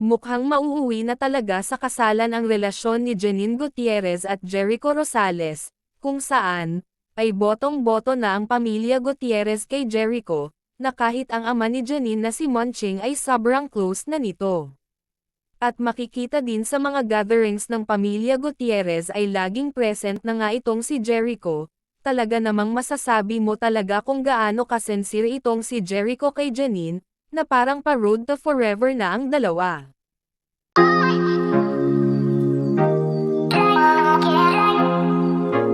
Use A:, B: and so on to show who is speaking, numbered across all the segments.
A: Mukhang mauuwi na talaga sa kasalan ang relasyon ni Janine Gutierrez at Jericho Rosales, kung saan, ay botong-boto na ang pamilya Gutierrez kay Jericho, na kahit ang ama ni Janine na si Monching ay sobrang close na nito. At makikita din sa mga gatherings ng pamilya Gutierrez ay laging present na nga itong si Jericho, talaga namang masasabi mo talaga kung gaano kasincere itong si Jericho kay Janine, na parang pa-road to forever na ang dalawa.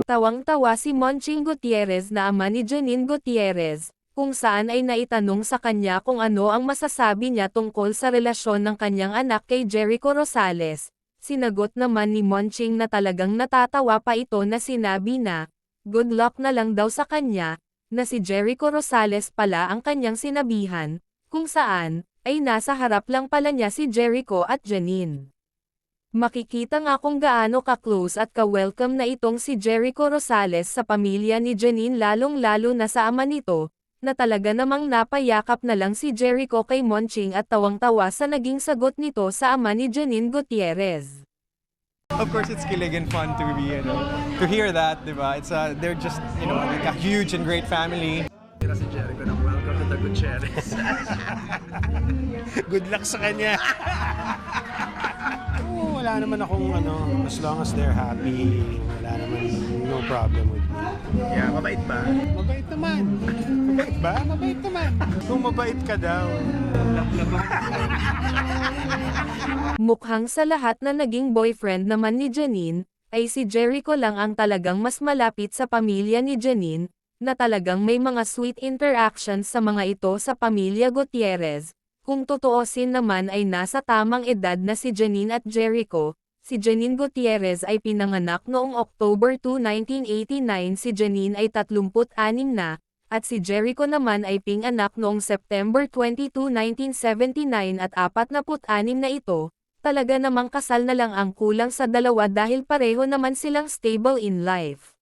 A: Tawang-tawa si Monching Gutierrez na ama ni Janine Gutierrez, kung saan ay naitanong sa kanya kung ano ang masasabi niya tungkol sa relasyon ng kanyang anak kay Jericho Rosales. Sinagot naman ni Monching na talagang natatawa pa ito na sinabi na, good luck na lang daw sa kanya, na si Jericho Rosales pala ang kanyang sinabihan, kung saan, ay nasa harap lang pala niya si Jericho at Janine. Makikita nga kung gaano ka-close at ka-welcome na itong si Jericho Rosales sa pamilya ni Janine lalong-lalo na sa ama nito, na talaga namang napayakap na lang si Jericho kay Monching at tawang-tawa sa naging sagot nito sa ama ni Janine Gutierrez.
B: Of course, it's kilig and fun to be, to hear that, diba? It's they're just, like a huge and great family.
C: Si Jericho ng welcome to the Gutierrez.
D: Good luck sa kanya. Oo, wala naman akong as long as they're happy, wala naman, no problem with me.
C: Yeah, mabait ba?
D: Mabait naman. Mabait ba? Mabait naman. Kung mabait ka daw.
A: Mukhang sa lahat na naging boyfriend naman ni Janine, ay si Jericho lang ang talagang mas malapit sa pamilya ni Janine, na talagang may mga sweet interactions sa mga ito sa pamilya Gutierrez. Kung totoosin naman ay nasa tamang edad na si Janine at Jericho. Si Janine Gutierrez ay pinanganak noong October 2, 1989, si Janine ay 36 na, at si Jericho naman ay pinanganak noong September 22, 1979 at 46 na ito. Talaga namang kasal na lang ang kulang sa dalawa dahil pareho naman silang stable in life.